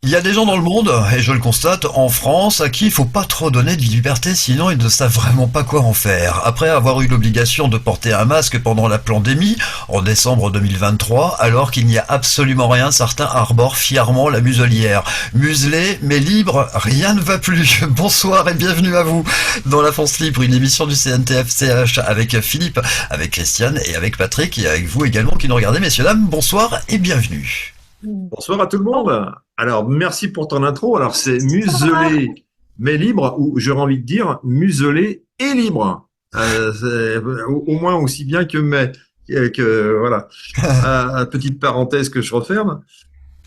Il y a des gens dans le monde, et je le constate, en France, à qui il faut pas trop donner de liberté, sinon ils ne savent vraiment pas quoi en faire. Après avoir eu l'obligation de porter un masque pendant la pandémie, en décembre 2023, alors qu'il n'y a absolument rien, certains arborent fièrement la muselière. Muselé, mais libre, rien ne va plus. Bonsoir et bienvenue à vous dans La France Libre, une émission du CNTF-CH avec Philippe, avec Christiane et avec Patrick, et avec vous également qui nous regardez, messieurs, dames. Bonsoir et bienvenue. Bonsoir à tout le monde. Alors, merci pour ton intro. Alors, c'est muselé mais libre, ou j'aurais envie de dire muselé et libre. C'est au moins aussi bien que mais. Voilà. Petite parenthèse que je referme.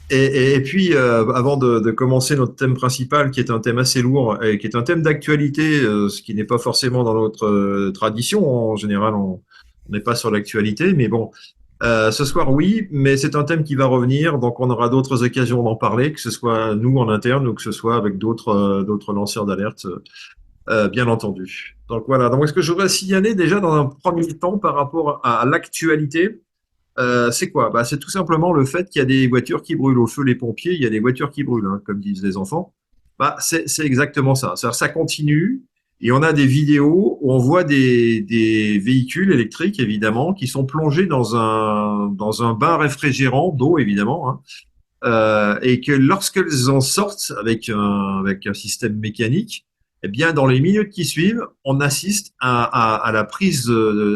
Et puis, avant de commencer notre thème principal, qui est un thème assez lourd et qui est un thème d'actualité, ce qui n'est pas forcément dans notre tradition. En général, on n'est pas sur l'actualité, mais bon. Ce soir, oui, mais c'est un thème qui va revenir, donc on aura d'autres occasions d'en parler, que ce soit nous en interne ou que ce soit avec d'autres lanceurs d'alerte, bien entendu. Donc voilà. Donc, ce que je voudrais signaler déjà dans un premier temps par rapport à l'actualité, c'est quoi? Bah, c'est tout simplement le fait qu'il y a des voitures qui brûlent. Au feu les pompiers, il y a des voitures qui brûlent, hein, comme disent les enfants. Bah, c'est exactement ça. C'est-à-dire, ça continue. Et on a des vidéos où on voit des véhicules électriques, évidemment, qui sont plongés dans un bain réfrigérant d'eau, évidemment, hein, et que lorsqu'elles en sortent avec un système mécanique, eh bien, dans les minutes qui suivent, on assiste à la prise,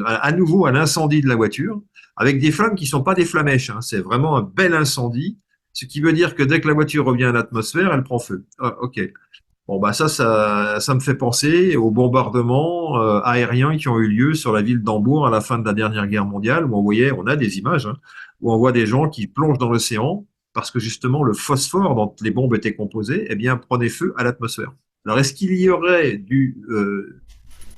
à nouveau à l'incendie de la voiture, avec des flammes qui sont pas des flamèches, hein, c'est vraiment un bel incendie, ce qui veut dire que dès que la voiture revient à l'atmosphère, elle prend feu. Ah, ok. Bon, bah ça me fait penser aux bombardements aériens qui ont eu lieu sur la ville d'Hambourg à la fin de la dernière guerre mondiale, où on a des images, hein, où on voit des gens qui plongent dans l'océan parce que justement le phosphore dont les bombes étaient composées, eh bien, prenait feu à l'atmosphère. Alors, est-ce qu'il y aurait du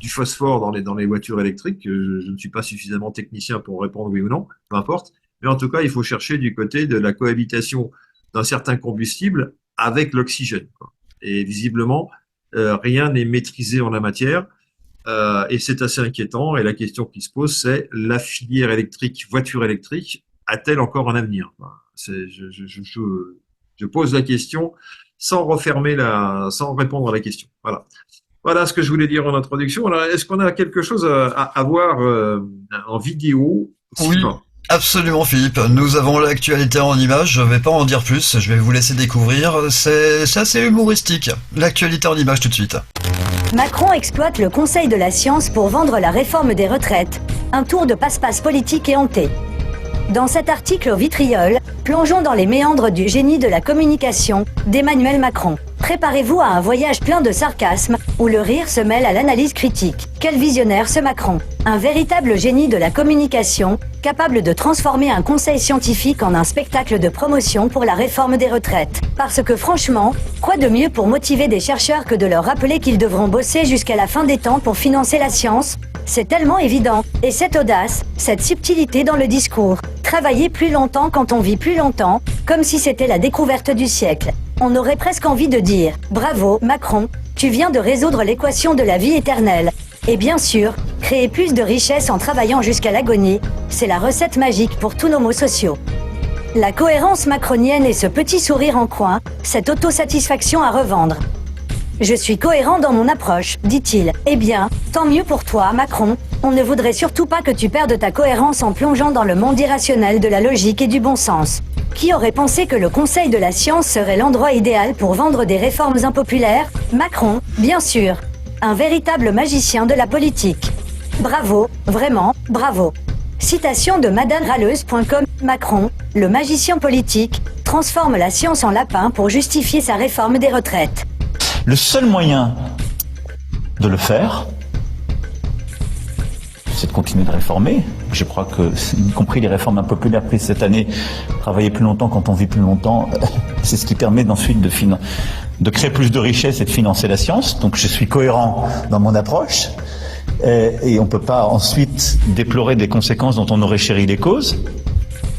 phosphore dans les voitures électriques? Je ne suis pas suffisamment technicien pour répondre oui ou non, peu importe. Mais en tout cas, il faut chercher du côté de la cohabitation d'un certain combustible avec l'oxygène, quoi. Et visiblement, rien n'est maîtrisé en la matière, et c'est assez inquiétant. Et la question qui se pose, c'est la filière électrique, voiture électrique, a-t-elle encore un avenir? Enfin, je pose la question sans répondre à la question. Voilà. Voilà ce que je voulais dire en introduction. Alors, est-ce qu'on a quelque chose à voir en vidéo, Oui, Sylvain? absolument Philippe. Nous avons l'actualité en images, je vais pas en dire plus, je vais vous laisser découvrir. C'est assez humoristique. L'actualité en images tout de suite. Macron exploite le Conseil de la science pour vendre la réforme des retraites. Un tour de passe-passe politique et hanté. Dans cet article au vitriol, plongeons dans les méandres du génie de la communication d'Emmanuel Macron. Préparez-vous à un voyage plein de sarcasme, où le rire se mêle à l'analyse critique. Quel visionnaire ce Macron! Un véritable génie de la communication, capable de transformer un conseil scientifique en un spectacle de promotion pour la réforme des retraites. Parce que franchement, quoi de mieux pour motiver des chercheurs que de leur rappeler qu'ils devront bosser jusqu'à la fin des temps pour financer la science? C'est tellement évident. Et cette audace, cette subtilité dans le discours. Travailler plus longtemps quand on vit plus longtemps, comme si c'était la découverte du siècle. On aurait presque envie de dire « Bravo, Macron, tu viens de résoudre l'équation de la vie éternelle ». Et bien sûr, créer plus de richesses en travaillant jusqu'à l'agonie, c'est la recette magique pour tous nos maux sociaux. La cohérence macronienne et ce petit sourire en coin, cette autosatisfaction à revendre. Je suis cohérent dans mon approche, dit-il. Eh bien, tant mieux pour toi, Macron. On ne voudrait surtout pas que tu perdes ta cohérence en plongeant dans le monde irrationnel de la logique et du bon sens. Qui aurait pensé que le Conseil de la science serait l'endroit idéal pour vendre des réformes impopulaires? Macron, bien sûr. Un véritable magicien de la politique. Bravo, vraiment, bravo. Citation de madameraleuse.com. Macron, le magicien politique, transforme la science en lapin pour justifier sa réforme des retraites. Le seul moyen de le faire, c'est de continuer de réformer. Je crois que, y compris les réformes impopulaires prises cette année, travailler plus longtemps quand on vit plus longtemps, c'est ce qui permet ensuite de créer plus de richesses et de financer la science. Donc je suis cohérent dans mon approche. Et on ne peut pas ensuite déplorer des conséquences dont on aurait chéri les causes.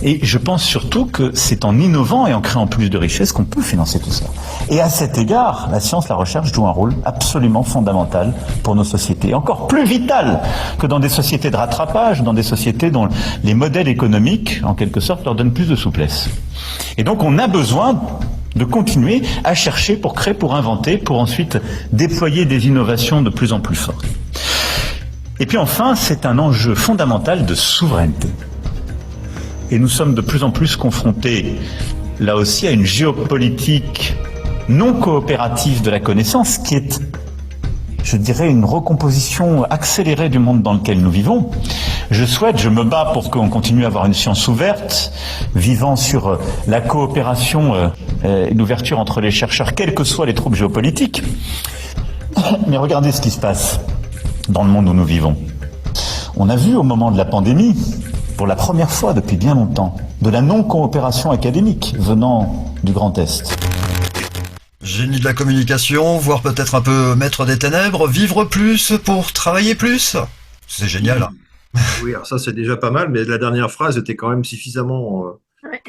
Et je pense surtout que c'est en innovant et en créant plus de richesses qu'on peut financer tout ça. Et à cet égard, la science, la recherche joue un rôle absolument fondamental pour nos sociétés. Encore plus vital que dans des sociétés de rattrapage, dans des sociétés dont les modèles économiques, en quelque sorte, leur donnent plus de souplesse. Et donc on a besoin de continuer à chercher pour créer, pour inventer, pour ensuite déployer des innovations de plus en plus fortes. Et puis enfin, c'est un enjeu fondamental de souveraineté. Et nous sommes de plus en plus confrontés, là aussi, à une géopolitique non coopérative de la connaissance qui est, je dirais, une recomposition accélérée du monde dans lequel nous vivons. Je me bats pour qu'on continue à avoir une science ouverte, vivant sur la coopération et l'ouverture entre les chercheurs, quels que soient les troubles géopolitiques. Mais regardez ce qui se passe dans le monde où nous vivons. On a vu au moment de la pandémie, pour la première fois depuis bien longtemps, de la non-coopération académique venant du Grand Est. Génie de la communication, voire peut-être un peu maître des ténèbres, vivre plus pour travailler plus. C'est génial. Oui, alors ça c'est déjà pas mal, mais la dernière phrase était quand même suffisamment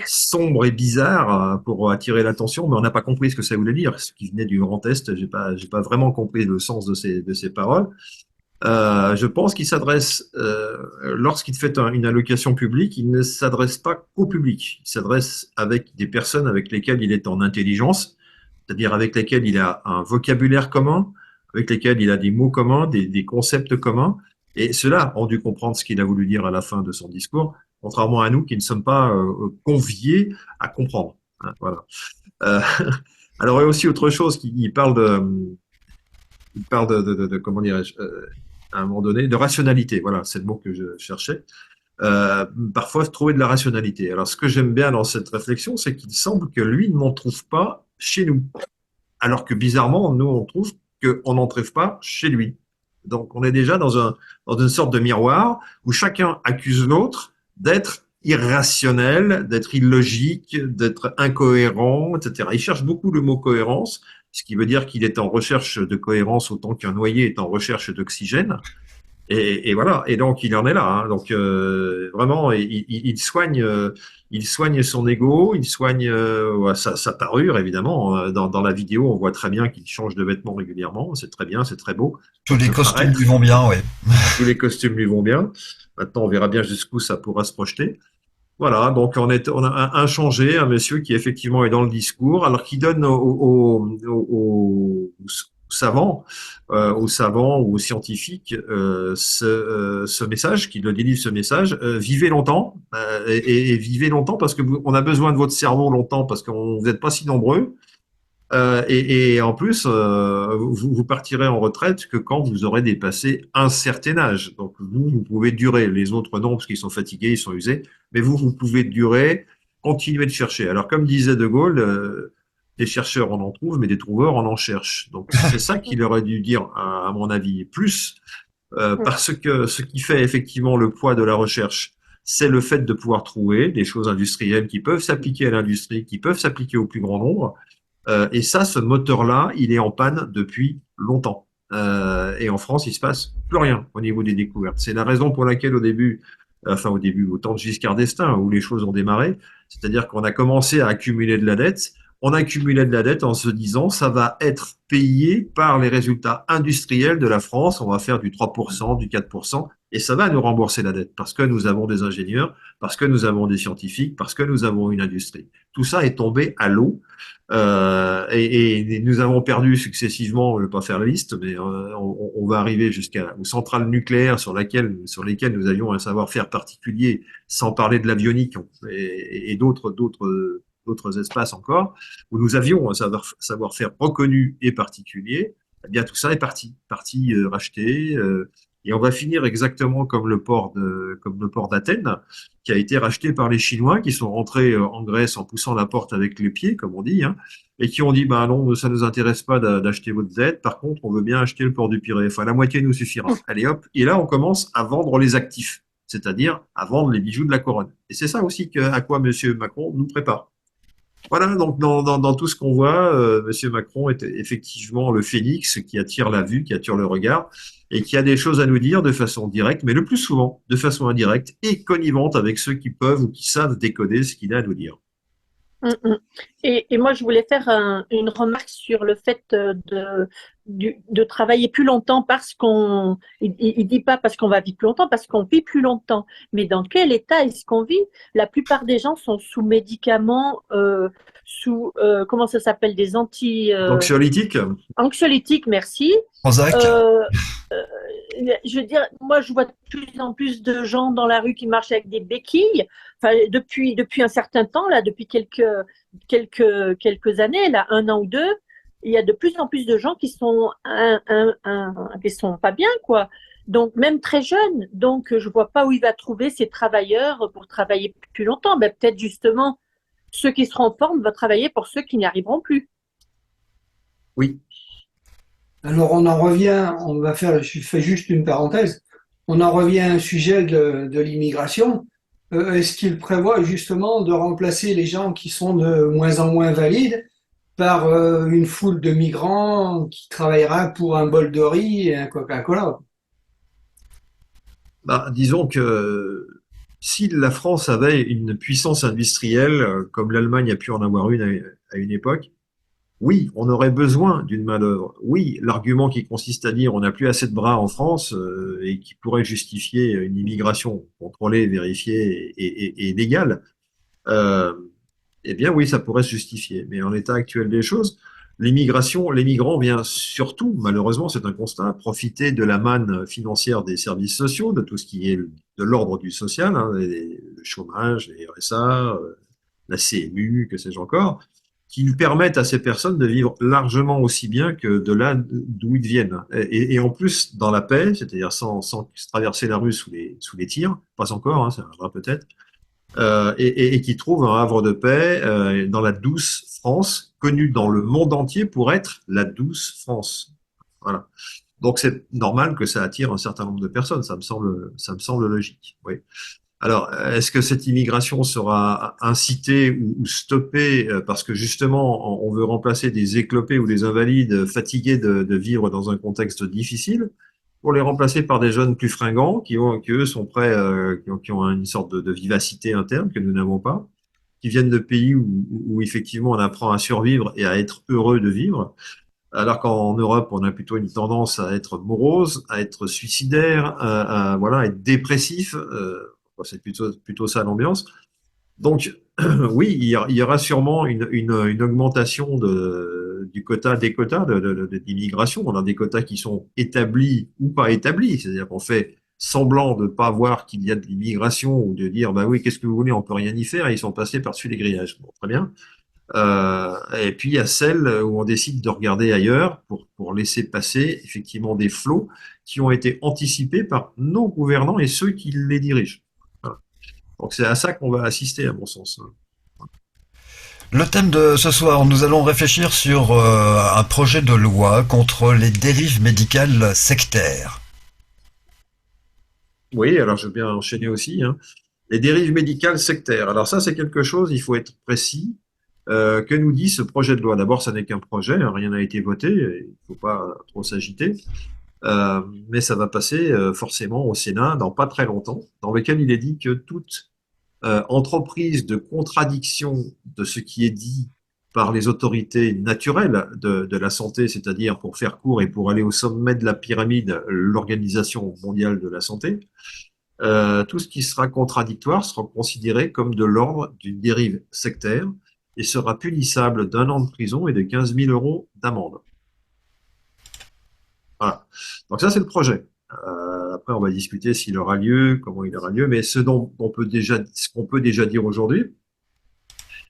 sombre et bizarre pour attirer l'attention, mais on n'a pas compris ce que ça voulait dire. Ce qui venait du Grand Est, j'ai pas vraiment compris le sens de ces paroles. Je pense qu'il s'adresse, lorsqu'il fait une allocation publique, il ne s'adresse pas qu'au public. Il s'adresse avec des personnes avec lesquelles il est en intelligence, c'est-à-dire avec lesquelles il a un vocabulaire commun, avec lesquelles il a des mots communs, des concepts communs. Et ceux-là ont dû comprendre ce qu'il a voulu dire à la fin de son discours, contrairement à nous qui ne sommes pas conviés à comprendre. Hein, voilà. Alors, il y a aussi autre chose il parle de comment dirais-je, à un moment donné, de rationalité. Voilà, c'est le mot que je cherchais. Parfois, trouver de la rationalité. Alors, ce que j'aime bien dans cette réflexion, c'est qu'il semble que lui n'en trouve pas chez nous. Alors que bizarrement, nous, on trouve qu'on n'en trouve pas chez lui. Donc, on est déjà dans une sorte de miroir où chacun accuse l'autre d'être irrationnel, d'être illogique, d'être incohérent, etc. Il cherche beaucoup le mot cohérence, ce qui veut dire qu'il est en recherche de cohérence autant qu'un noyé est en recherche d'oxygène. Et voilà. Et donc, il en est là. Hein. Donc, vraiment, il soigne son ego, il soigne sa parure, évidemment. Dans la vidéo, on voit très bien qu'il change de vêtements régulièrement. C'est très bien, c'est très beau. Tous les costumes lui vont bien, ouais. Tous les costumes lui vont bien. Maintenant, on verra bien jusqu'où ça pourra se projeter. Voilà, donc on a inchangé, un monsieur qui effectivement est dans le discours, alors qui donne aux savants, ou aux scientifiques ce message, qui le délivre ce message. Vivez longtemps et vivez longtemps parce que on a besoin de votre cerveau longtemps parce que vous n'êtes pas si nombreux. Et en plus, vous partirez en retraite que quand vous aurez dépassé un certain âge. Donc vous pouvez durer. Les autres non, parce qu'ils sont fatigués, ils sont usés. Mais vous pouvez durer, continuer de chercher. Alors comme disait De Gaulle, les chercheurs on en trouve, mais des trouveurs on en cherche. Donc c'est ça qu'il aurait dû dire, à mon avis, plus, parce que ce qui fait effectivement le poids de la recherche, c'est le fait de pouvoir trouver des choses industrielles qui peuvent s'appliquer à l'industrie, qui peuvent s'appliquer au plus grand nombre. Et ça, ce moteur-là, il est en panne depuis longtemps. Et en France, il se passe plus rien au niveau des découvertes. C'est la raison pour laquelle au temps de Giscard d'Estaing, où les choses ont démarré, c'est-à-dire qu'on a commencé à accumuler de la dette. On accumulait de la dette en se disant, ça va être payé par les résultats industriels de la France. On va faire du 3%, du 4%, et ça va nous rembourser la dette parce que nous avons des ingénieurs, parce que nous avons des scientifiques, parce que nous avons une industrie. Tout ça est tombé à l'eau. Et nous avons perdu successivement, je ne vais pas faire la liste, mais on va arriver aux centrales nucléaires sur lesquelles nous avions un savoir-faire particulier, sans parler de l'avionique et d'autres espaces encore, où nous avions un savoir-faire reconnu et particulier. Eh bien, tout ça est parti racheté, et on va finir exactement comme le port d'Athènes, qui a été racheté par les Chinois, qui sont rentrés en Grèce en poussant la porte avec les pieds, comme on dit, hein, et qui ont dit, bah non, ça nous intéresse pas d'acheter votre dette. Par contre, on veut bien acheter le port du Pirée. Enfin, la moitié nous suffira. Allez hop. Et là, on commence à vendre les actifs, c'est-à-dire à vendre les bijoux de la couronne. Et c'est ça aussi à quoi Monsieur Macron nous prépare. Voilà, donc dans tout ce qu'on voit, Monsieur Macron est effectivement le phénix qui attire la vue, qui attire le regard, et qui a des choses à nous dire de façon directe, mais le plus souvent de façon indirecte et connivente avec ceux qui peuvent ou qui savent décoder ce qu'il a à nous dire. Mm. Et moi, je voulais faire une remarque sur le fait de travailler plus longtemps parce qu'on, il dit pas parce qu'on va vivre plus longtemps, parce qu'on vit plus longtemps. Mais dans quel état est-ce qu'on vit? La plupart des gens sont sous médicaments, comment ça s'appelle, des Anxiolytique. anxiolytiques, merci. Prozac. Euh, je veux dire, moi, je vois de plus en plus de gens dans la rue qui marchent avec des béquilles. Enfin, depuis un certain temps, là, depuis quelques années, là, 1 an ou 2, il y a de plus en plus de gens qui sont qui sont pas bien, quoi. Donc, même très jeunes. Donc, je vois pas où il va trouver ces travailleurs pour travailler plus longtemps. Ben, peut-être justement, ceux qui seront en forme vont travailler pour ceux qui n'y arriveront plus. Oui. Alors on en revient, je fais juste une parenthèse, on en revient à un sujet de l'immigration. Est-ce qu'il prévoit justement de remplacer les gens qui sont de moins en moins valides par une foule de migrants qui travaillera pour un bol de riz et un Coca-Cola? Bah, disons que si la France avait une puissance industrielle, comme l'Allemagne a pu en avoir une à une époque, oui, on aurait besoin d'une main-d'œuvre. Oui, l'argument qui consiste à dire on n'a plus assez de bras en France et qui pourrait justifier une immigration contrôlée, vérifiée et légale, euh, eh bien oui, ça pourrait se justifier. Mais en l'état actuel des choses, l'immigration, les migrants viennent surtout, malheureusement, c'est un constat, profiter de la manne financière des services sociaux, de tout ce qui est de l'ordre du social, hein, le chômage, les RSA, la CMU, que sais-je encore, qui nous permettent à ces personnes de vivre largement aussi bien que de là d'où ils viennent. Et en plus, dans la paix, c'est-à-dire sans traverser la rue sous les tirs, pas encore, hein, ça viendra peut-être, et qui trouvent un havre de paix dans la douce France, connue dans le monde entier pour être la douce France. Voilà. Donc c'est normal que ça attire un certain nombre de personnes, ça me semble logique. Oui. Alors, est-ce que cette immigration sera incitée ou stoppée parce que justement on veut remplacer des éclopés ou des invalides fatigués de vivre dans un contexte difficile pour les remplacer par des jeunes plus fringants qui eux sont prêts, qui ont une sorte de vivacité interne que nous n'avons pas, qui viennent de pays où effectivement on apprend à survivre et à être heureux de vivre, alors qu'en Europe on a plutôt une tendance à être morose, à être suicidaire, voilà, à être dépressif. C'est plutôt ça l'ambiance. Donc, oui, il y aura sûrement une augmentation des quotas d'immigration. On a des quotas qui sont établis ou pas établis. C'est-à-dire qu'on fait semblant de ne pas voir qu'il y a de l'immigration ou de dire, bah oui, qu'est-ce que vous voulez, on peut rien y faire, et ils sont passés par-dessus les grillages. Bon, très bien. Et puis, il y a celles où on décide de regarder ailleurs pour laisser passer effectivement des flots qui ont été anticipés par nos gouvernants et ceux qui les dirigent. Voilà. Donc, c'est à ça qu'on va assister, à mon sens. Le thème de ce soir, nous allons réfléchir sur un projet de loi contre les dérives médicales sectaires. Oui, alors je veux bien enchaîner aussi, hein. Les dérives médicales sectaires. Alors ça, c'est quelque chose, il faut être précis. Que nous dit ce projet de loi? D'abord, ça n'est qu'un projet, hein, rien n'a été voté, il ne faut pas trop s'agiter. Mais ça va passer forcément au Sénat dans pas très longtemps, dans lequel il est dit que toute entreprise de contradiction de ce qui est dit par les autorités naturelles de la santé, c'est-à-dire pour faire court et pour aller au sommet de la pyramide, l'Organisation mondiale de la santé, tout ce qui sera contradictoire sera considéré comme de l'ordre d'une dérive sectaire et sera punissable d'1 an de prison et de 15 000 € d'amende. Voilà. Donc ça, c'est le projet. Après, on va discuter s'il aura lieu, comment il aura lieu, mais ce qu'on peut déjà dire aujourd'hui,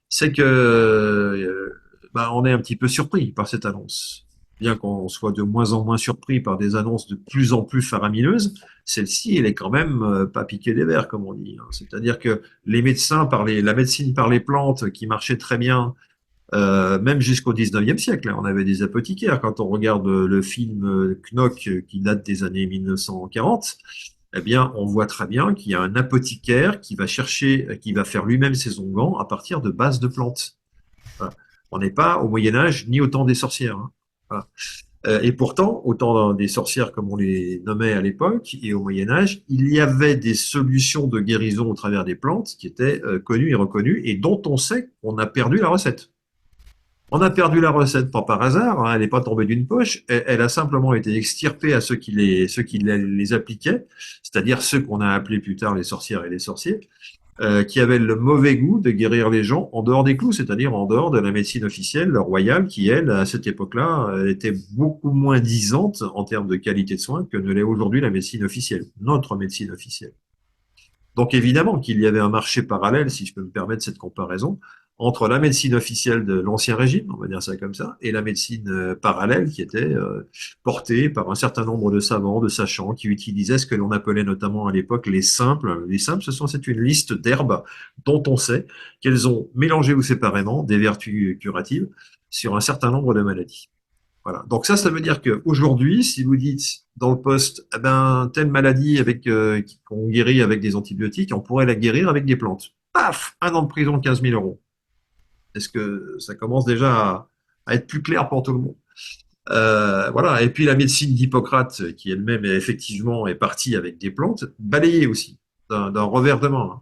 c'est que on est un petit peu surpris par cette annonce. Bien qu'on soit de moins en moins surpris par des annonces de plus en plus faramineuses, celle-ci, elle est quand même pas piquée des vers, comme on dit, hein. C'est-à-dire que les médecins la médecine par les plantes qui marchait très bien, même jusqu'au 19e siècle, hein, on avait des apothicaires. Quand on regarde le film Knock qui date des années 1940, eh bien, on voit très bien qu'il y a un apothicaire qui va faire lui-même ses onguents à partir de bases de plantes. Voilà. On n'est pas au Moyen-Âge ni au temps des sorcières, hein. Voilà. Et pourtant, autant des sorcières comme on les nommait à l'époque et au Moyen Âge, il y avait des solutions de guérison au travers des plantes qui étaient connues et reconnues et dont on sait qu'on a perdu la recette. On a perdu la recette pas par hasard, hein, elle n'est pas tombée d'une poche, elle a simplement été extirpée à ceux qui les appliquaient, c'est-à-dire ceux qu'on a appelés plus tard les sorcières et les sorciers, qui avaient le mauvais goût de guérir les gens en dehors des clous, c'est-à-dire en dehors de la médecine officielle royale, qui, elle, à cette époque-là, était beaucoup moins disante en termes de qualité de soins que ne l'est aujourd'hui la médecine officielle, notre médecine officielle. Donc évidemment qu'il y avait un marché parallèle, si je peux me permettre cette comparaison, entre la médecine officielle de l'Ancien Régime, on va dire ça comme ça, et la médecine parallèle qui était portée par un certain nombre de savants, de sachants, qui utilisaient ce que l'on appelait notamment à l'époque les simples. Les simples, c'est une liste d'herbes dont on sait qu'elles ont mélangé ou séparément des vertus curatives sur un certain nombre de maladies. Voilà. Donc ça veut dire qu'aujourd'hui, si vous dites dans le poste, eh ben, telle maladie qu'on guérit avec des antibiotiques, on pourrait la guérir avec des plantes. Paf! 1 an de prison, 15 000 euros. Est-ce que ça commence déjà à être plus clair pour tout le monde? Voilà. Et puis la médecine d'Hippocrate, qui elle-même effectivement est partie avec des plantes, balayée aussi, d'un revers de main, hein.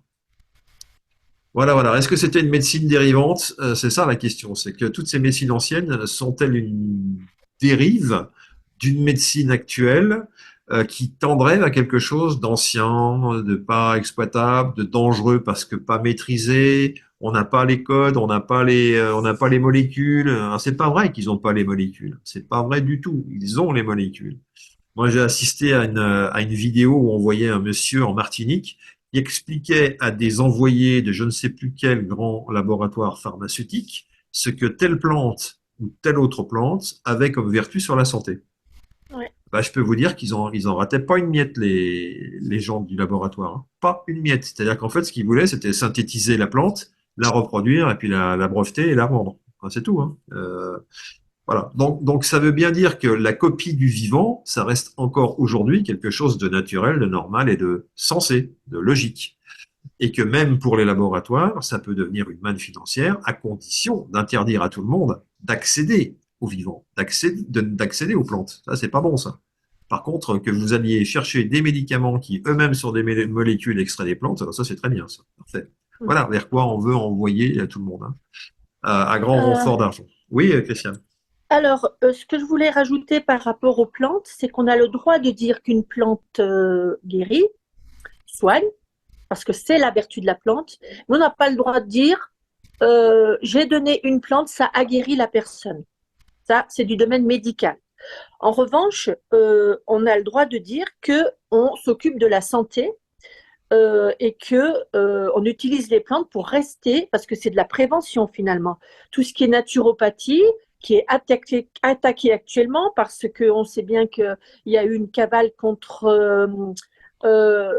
Voilà, voilà. Est-ce que c'était une médecine dérivante? C'est ça la question. C'est que toutes ces médecines anciennes sont-elles une dérive d'une médecine actuelle qui tendrait à quelque chose d'ancien, de pas exploitable, de dangereux parce que pas maîtrisé? On n'a pas les codes, on n'a pas les molécules. C'est pas vrai qu'ils n'ont pas les molécules. C'est pas vrai du tout. Ils ont les molécules. Moi, j'ai assisté à une vidéo où on voyait un monsieur en Martinique qui expliquait à des envoyés de je ne sais plus quel grand laboratoire pharmaceutique ce que telle plante ou telle autre plante avait comme vertu sur la santé. Ouais. Bah, je peux vous dire ils en rataient pas une miette, les gens du laboratoire, hein. Pas une miette. C'est-à-dire qu'en fait, ce qu'ils voulaient, c'était synthétiser la plante, la reproduire et puis la breveter et la vendre. Enfin, c'est tout, hein. Voilà. Donc, ça veut bien dire que la copie du vivant, ça reste encore aujourd'hui quelque chose de naturel, de normal et de sensé, de logique. Et que même pour les laboratoires, ça peut devenir une manne financière à condition d'interdire à tout le monde d'accéder au vivant, d'accéder aux plantes. Ça, c'est pas bon, ça. Par contre, que vous alliez chercher des médicaments qui eux-mêmes sont des molécules extraits des plantes, ça c'est très bien, ça. Parfait. Voilà vers quoi on veut envoyer à tout le monde, hein, à grand renfort d'argent. Oui, Christiane. Alors, ce que je voulais rajouter par rapport aux plantes, c'est qu'on a le droit de dire qu'une plante guérit, soigne, parce que c'est la vertu de la plante, mais on n'a pas le droit de dire j'ai donné une plante, ça a guéri la personne. Ça, c'est du domaine médical. En revanche, on a le droit de dire qu'on s'occupe de la santé et qu'on utilise les plantes pour rester, parce que c'est de la prévention finalement. Tout ce qui est naturopathie, qui est attaqué actuellement, parce qu'on sait bien qu'il y a eu une cabale contre euh,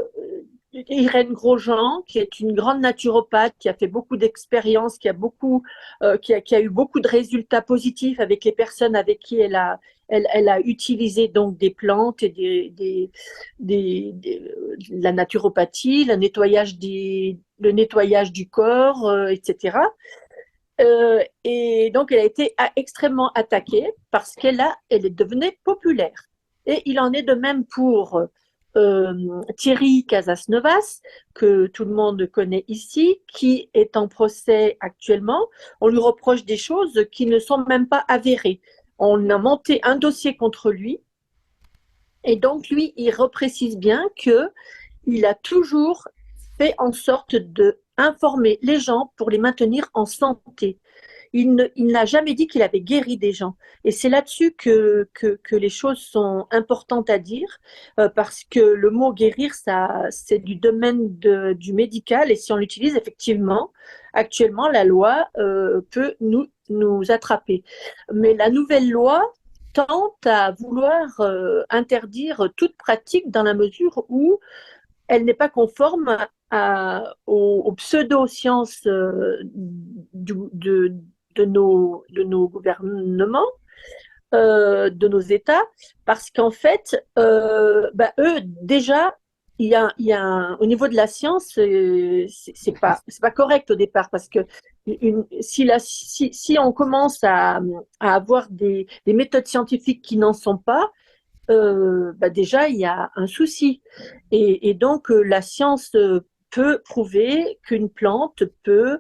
Irène Grosjean, qui est une grande naturopathe, qui a fait beaucoup d'expériences, qui a eu beaucoup de résultats positifs avec les personnes avec qui elle a utilisé donc des plantes et la naturopathie, le nettoyage du corps, etc. Et donc, elle a été extrêmement attaquée parce elle est devenue populaire. Et il en est de même pour Thierry Casasnovas, que tout le monde connaît ici, qui est en procès actuellement. On lui reproche des choses qui ne sont même pas avérées. On a monté un dossier contre lui. Et donc, lui, il reprécise bien qu'il a toujours fait en sorte d'informer les gens pour les maintenir en santé. Il n'a jamais dit qu'il avait guéri des gens. Et c'est là-dessus que les choses sont importantes à dire, parce que le mot guérir, c'est du domaine du médical, et si on l'utilise effectivement, actuellement, la loi peut nous attraper. Mais la nouvelle loi tente à vouloir interdire toute pratique dans la mesure où elle n'est pas conforme aux pseudo-sciences de nos gouvernements, de nos États, parce qu'en fait, eux, déjà, au niveau de la science, c'est pas correct au départ parce que si on commence à avoir des méthodes scientifiques qui n'en sont pas, bah déjà il y a un souci. Et donc la science peut prouver qu'une plante peut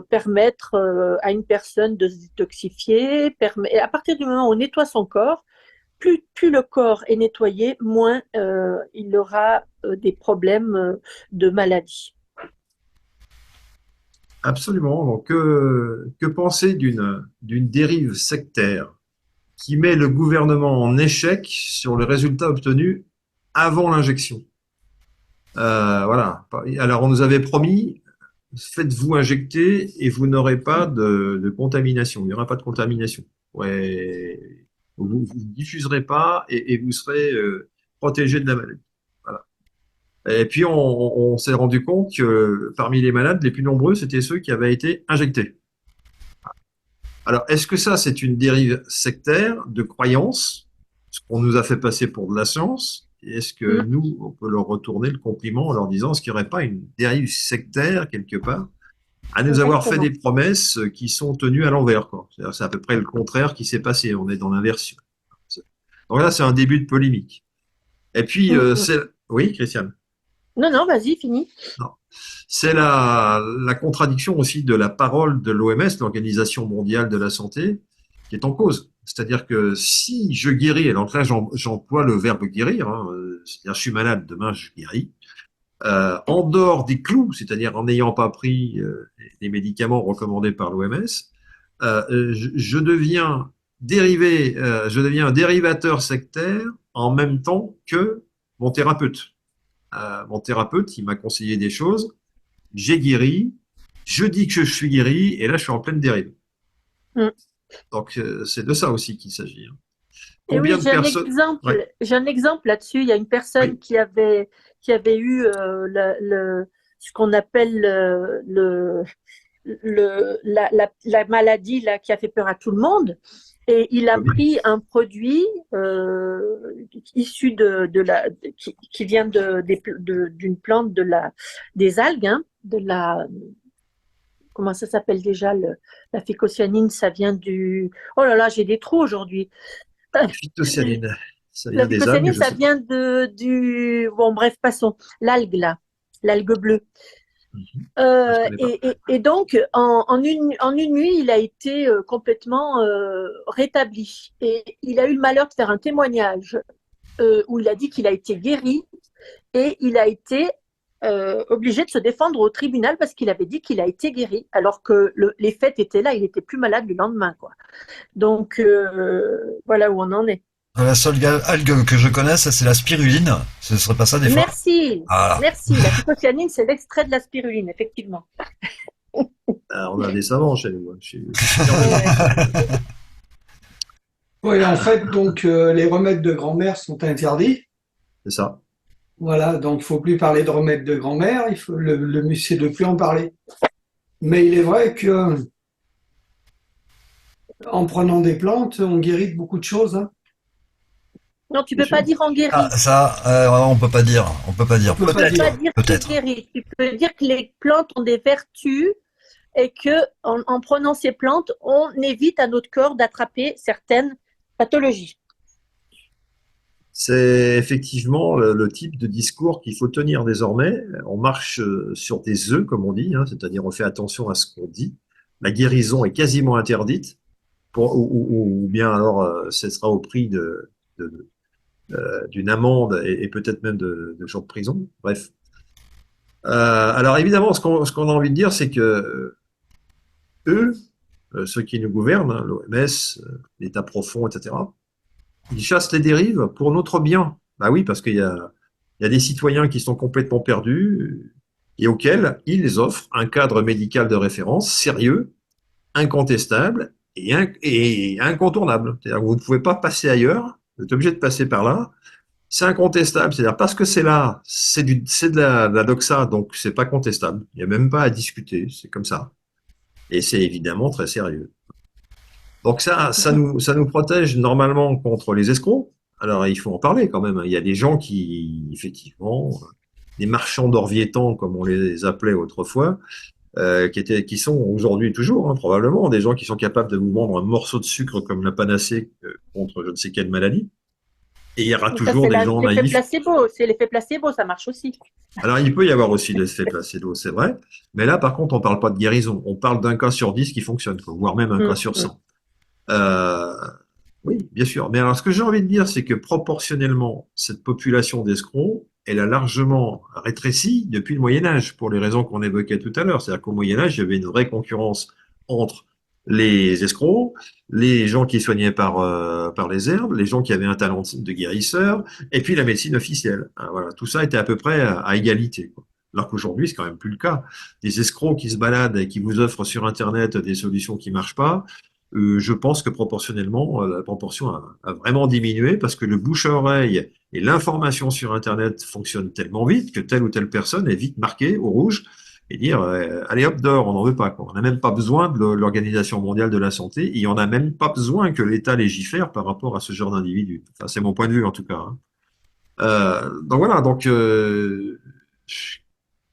permettre à une personne de se détoxifier. Et à partir du moment où on nettoie son corps, plus le corps est nettoyé, moins il aura des problèmes de maladie. Absolument. Donc, que penser d'une dérive sectaire qui met le gouvernement en échec sur le résultat obtenu avant l'injection? Voilà. Alors, on nous avait promis, faites-vous injecter et vous n'aurez pas de contamination. Il n'y aura pas de contamination. Ouais. Vous ne diffuserez pas et vous serez protégé de la maladie. Voilà. Et puis, on s'est rendu compte que parmi les malades, les plus nombreux, c'était ceux qui avaient été injectés. Alors, est-ce que ça, c'est une dérive sectaire de croyance, ce qu'on nous a fait passer pour de la science? Et est-ce que nous, on peut leur retourner le compliment en leur disant, est-ce qu'il n'y aurait pas une dérive sectaire quelque part à nous avoir fait des promesses qui sont tenues à l'envers, quoi. C'est à peu près le contraire qui s'est passé. On est dans l'inversion. Donc là, c'est un début de polémique. Et puis, oui, Christiane. Non, non, vas-y, finis. Non. C'est la contradiction aussi de la parole de l'OMS, l'Organisation mondiale de la santé, qui est en cause. C'est-à-dire que si je guéris, alors là j'emploie le verbe guérir, hein, c'est-à-dire je suis malade, demain je guéris, en dehors des clous, c'est-à-dire en n'ayant pas pris les médicaments recommandés par l'OMS, je deviens je deviens un dérivateur sectaire en même temps que mon thérapeute. Mon thérapeute, il m'a conseillé des choses, j'ai guéri, je dis que je suis guéri, et là je suis en pleine dérive. Donc c'est de ça aussi qu'il s'agit. Et oui, j'ai un exemple là-dessus. Il y a une personne qui avait eu ce qu'on appelle la maladie là, qui a fait peur à tout le monde. Et il a pris un produit issu qui vient d'une plante des algues, hein, comment ça s'appelle déjà, la phycocyanine, ça vient du... Oh là là, j'ai des trous aujourd'hui. La phytocyanine, ça vient la des phycocyanine, algues, ça vient du... Bon, bref, passons. L'algue, là, l'algue bleue. Et donc, en une nuit, il a été complètement rétabli. Et il a eu le malheur de faire un témoignage où il a dit qu'il a été guéri et il a été obligé de se défendre au tribunal parce qu'il avait dit qu'il a été guéri, alors que les faits étaient là, il était plus malade le lendemain, quoi. Donc, voilà où on en est. La seule algue que je connaisse, c'est la spiruline. Ce serait pas ça des fois? Merci. Merci. La phycocyanine, c'est l'extrait de la spiruline, effectivement. On a des savants chez nous. Oui, en fait, donc les remèdes de grand-mère sont interdits. C'est ça. Voilà, donc il faut plus parler de remèdes de grand-mère, il faut le mieux c'est de plus en parler. Mais il est vrai que en prenant des plantes, on guérit de beaucoup de choses, hein. Non, tu peux pas dire en guérit. On peut pas dire. On peut pas dire. Tu peux pas dire Peut-être. guérit. Tu peux dire que les plantes ont des vertus et que en prenant ces plantes, on évite à notre corps d'attraper certaines pathologies. C'est effectivement le type de discours qu'il faut tenir désormais. On marche sur des œufs, comme on dit, hein, c'est-à-dire on fait attention à ce qu'on dit. La guérison est quasiment interdite, ou bien alors ce sera au prix d'une amende et peut-être même de jours de prison. Bref. Alors évidemment, ce qu'on a envie de dire, c'est que eux, ceux qui nous gouvernent, hein, l'OMS, l'État profond, etc., ils chassent les dérives pour notre bien. Bah oui, parce qu'il y a des citoyens qui sont complètement perdus et auxquels ils offrent un cadre médical de référence sérieux, incontestable et incontournable. C'est-à-dire que vous ne pouvez pas passer ailleurs, vous êtes obligé de passer par là. C'est incontestable, c'est-à-dire parce que c'est là, c'est de la doxa, donc c'est pas contestable. Il n'y a même pas à discuter, c'est comme ça. Et c'est évidemment très sérieux. Donc ça nous protège normalement contre les escrocs, Alors, il faut en parler quand même. Il y a des gens qui, effectivement, des marchands d'Orvietan, comme on les appelait autrefois, qui sont aujourd'hui toujours, hein, probablement, des gens qui sont capables de vous vendre un morceau de sucre comme la panacée contre je ne sais quelle maladie. Et il y aura Ça, toujours c'est des gens l'effet naïfs. placebo. C'est l'effet placebo, ça marche aussi. Alors, il peut y avoir aussi l'effet placebo, c'est vrai. Mais là, par contre, on parle pas de guérison. On parle d'un cas sur 10 qui fonctionne, quoi, voire même un cas sur Mm. 100. Euh, oui, bien sûr. Mais alors, ce que j'ai envie de dire, c'est que proportionnellement, cette population d'escrocs, elle a largement rétréci depuis le Moyen Âge, pour les raisons qu'on évoquait tout à l'heure. C'est-à-dire qu'au Moyen Âge, il y avait une vraie concurrence entre les escrocs, les gens qui soignaient par les herbes, les gens qui avaient un talent de guérisseur, et puis la médecine officielle. Hein, voilà, tout ça était à peu près à égalité, quoi. Alors qu'aujourd'hui, c'est quand même plus le cas. Des escrocs qui se baladent et qui vous offrent sur Internet des solutions qui marchent pas, je pense que proportionnellement, la proportion a vraiment diminué parce que le bouche à oreille et l'information sur Internet fonctionnent tellement vite que telle ou telle personne est vite marquée au rouge et dire allez hop dehors, on n'en veut pas, quoi. On n'a même pas besoin de l'Organisation mondiale de la santé et on n'a même pas besoin que l'État légifère par rapport à ce genre d'individu. Enfin, c'est mon point de vue en tout cas. Hein. Donc voilà,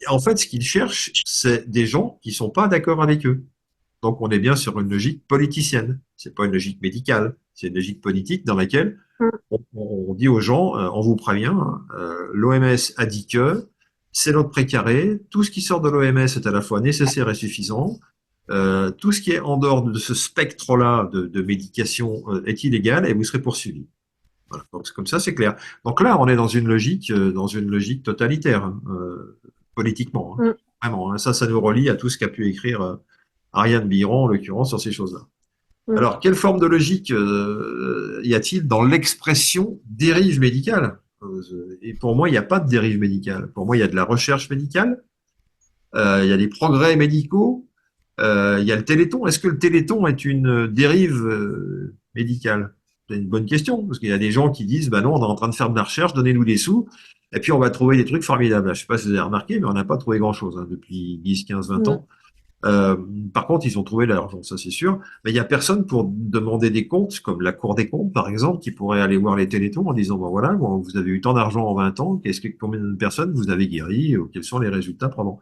en fait, ce qu'ils cherchent, c'est des gens qui sont pas d'accord avec eux. Donc, on est bien sur une logique politicienne. C'est pas une logique médicale. C'est une logique politique dans laquelle Mm. on dit aux gens, on vous prévient, l'OMS a dit que c'est notre précaré. Tout ce qui sort de l'OMS est à la fois nécessaire et suffisant. Tout ce qui est en dehors de ce spectre-là de médication est illégal et vous serez poursuivi. Voilà. Donc, comme ça, c'est clair. Donc là, on est dans une logique totalitaire, hein, politiquement. Hein. Mm. Vraiment. Hein. Ça nous relie à tout ce qu'a pu écrire Ariane Biron, en l'occurrence, sur ces choses-là. Mm. Alors, quelle forme de logique y a-t-il dans l'expression dérive médicale? Et pour moi, il n'y a pas de dérive médicale. Pour moi, il y a de la recherche médicale, il y a des progrès médicaux, il y a le Téléthon. Est-ce que le Téléthon est une dérive médicale? C'est une bonne question, parce qu'il y a des gens qui disent, bah non, on est en train de faire de la recherche, donnez-nous des sous, et puis on va trouver des trucs formidables. Je ne sais pas si vous avez remarqué, mais on n'a pas trouvé grand-chose hein, depuis 10, 15, 20 Mm. ans. Par contre, ils ont trouvé l'argent, ça c'est sûr. Mais il y a personne pour demander des comptes, comme la Cour des comptes, par exemple, qui pourrait aller voir les Téléthons en disant, bon voilà, bon, vous avez eu tant d'argent en 20 ans, combien de personnes vous avez guéri, ou quels sont les résultats probants.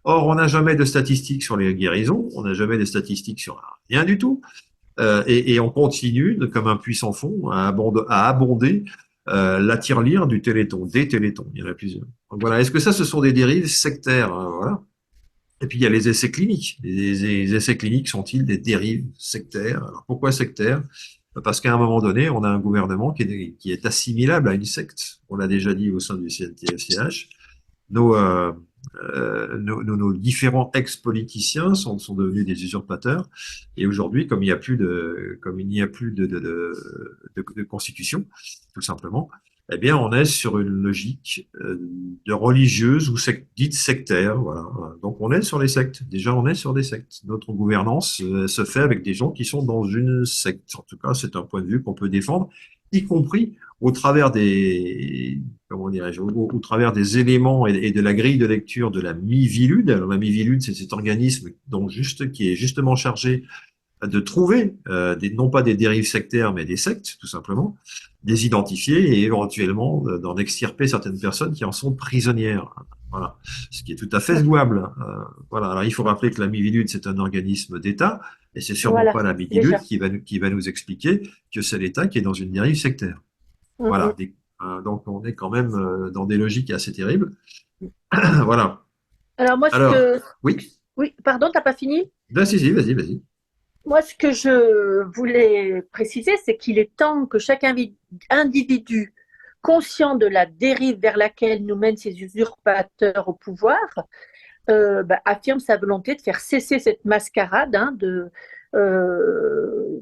Or, on n'a jamais de statistiques sur les guérisons, on n'a jamais de statistiques sur rien du tout. Et on continue, comme un puissant fond, à abonder la tirelire du Téléthon, des Télétons, il y en a plusieurs. Donc voilà, est-ce que ça, ce sont des dérives sectaires? Voilà. Et puis il y a les essais cliniques. Les essais cliniques sont-ils des dérives sectaires? Alors pourquoi sectaires? Parce qu'à un moment donné, on a un gouvernement qui est assimilable à une secte. On l'a déjà dit au sein du CNTFCH. Nos différents ex-politiciens sont devenus des usurpateurs. Et aujourd'hui, comme il n'y a plus de constitution, tout simplement, eh bien, on est sur une logique de religieuse ou dite sectaire. Voilà. Donc, on est sur les sectes. Déjà, on est sur des sectes. Notre gouvernance se fait avec des gens qui sont dans une secte. En tout cas, c'est un point de vue qu'on peut défendre, y compris au travers comment dirais-je, au travers des éléments et de la grille de lecture de la Mivilude. Alors, la Mivilude, c'est cet organisme qui est justement chargé de trouver non pas des dérives sectaires, mais des sectes, tout simplement, les identifier et éventuellement d'en extirper certaines personnes qui en sont prisonnières. Voilà, ce qui est tout à fait jouable. Voilà. Alors il faut rappeler que la Mivilude, c'est un organisme d'État, et c'est sûrement Voilà, pas la Mivilude déjà. qui va nous expliquer que c'est l'État qui est dans une dérive sectaire. Mm, Voilà. mm. Donc on est quand même dans des logiques assez terribles. Voilà. Alors moi, Alors, oui. oui, pardon, t'as pas fini? Ben, si, vas-y, vas-y. Moi, ce que je voulais préciser, c'est qu'il est temps que chaque individu conscient de la dérive vers laquelle nous mènent ces usurpateurs au pouvoir, affirme sa volonté de faire cesser cette mascarade euh,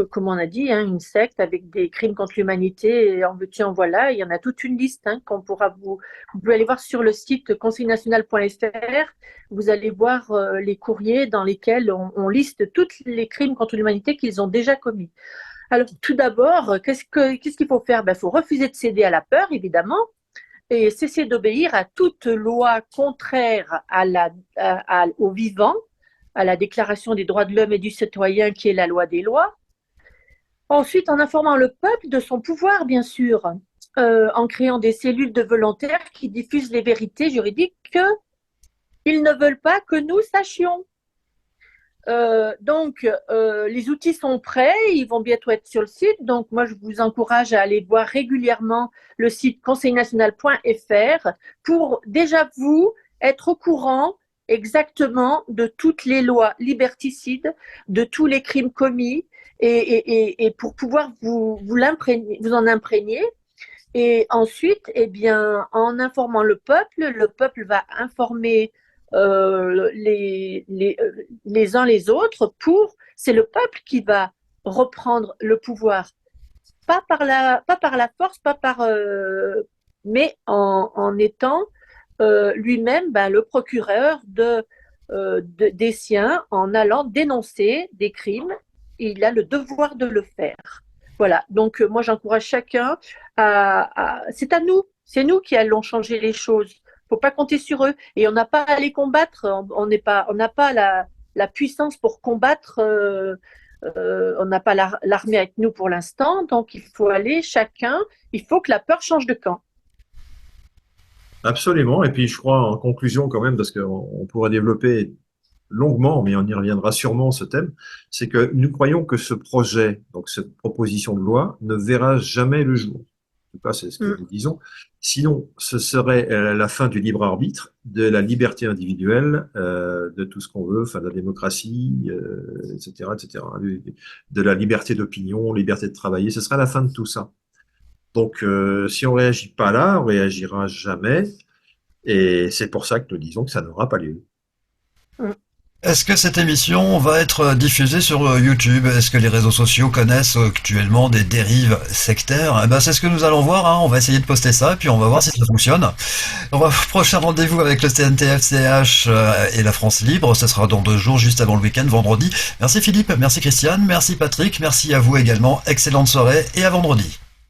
comme on a dit, une secte avec des crimes contre l'humanité, et en veux-tu, en voilà. Il y en a toute une liste qu'on pourra vous pouvez aller voir sur le site conseilnational.fr. Vous allez voir les courriers dans lesquels on liste tous les crimes contre l'humanité qu'ils ont déjà commis. Alors, tout d'abord, qu'est-ce qu'il faut faire? Il faut refuser de céder à la peur, évidemment, et cesser d'obéir à toute loi contraire au vivant, à la Déclaration des droits de l'homme et du citoyen qui est la loi des lois. Ensuite, en informant le peuple de son pouvoir, bien sûr, en créant des cellules de volontaires qui diffusent les vérités juridiques qu'ils ne veulent pas que nous sachions. Donc, les outils sont prêts, ils vont bientôt être sur le site. Donc, moi, je vous encourage à aller voir régulièrement le site conseilnational.fr pour déjà vous être au courant exactement de toutes les lois liberticides, de tous les crimes commis et pour pouvoir vous en imprégner. Et ensuite, eh bien, en informant le peuple va informer les uns les autres c'est le peuple qui va reprendre le pouvoir, pas par la force, mais en étant lui-même le procureur des siens, en allant dénoncer des crimes. Il a le devoir de le faire. Voilà, donc moi j'encourage chacun c'est à nous, c'est nous qui allons changer les choses. Faut pas compter sur eux et on n'a pas à les combattre. On n'a pas la puissance pour combattre. On n'a pas l'armée avec nous pour l'instant, donc il faut aller chacun. Il faut que la peur change de camp. Absolument. Et puis, je crois, en conclusion quand même, parce qu'on pourrait développer longuement, mais on y reviendra sûrement, ce thème, c'est que nous croyons que ce projet, donc cette proposition de loi, ne verra jamais le jour. En tout cas, c'est ce que nous disons. Sinon, ce serait la fin du libre arbitre, de la liberté individuelle, de tout ce qu'on veut, enfin de la démocratie, etc., etc., de la liberté d'opinion, liberté de travailler. Ce sera la fin de tout ça. Donc, si on réagit pas là, on réagira jamais. Et c'est pour ça que nous disons que ça n'aura pas lieu. Est-ce que cette émission va être diffusée sur YouTube? Est-ce que les réseaux sociaux connaissent actuellement des dérives sectaires? Eh ben, c'est ce que nous allons voir, hein. On va essayer de poster ça, et puis on va voir si ça fonctionne. Prochain rendez-vous avec le CNTF/CH et la France Libre. Ce sera dans 2 jours, juste avant le week-end, vendredi. Merci Philippe, merci Christiane, merci Patrick, merci à vous également. Excellente soirée et à vendredi.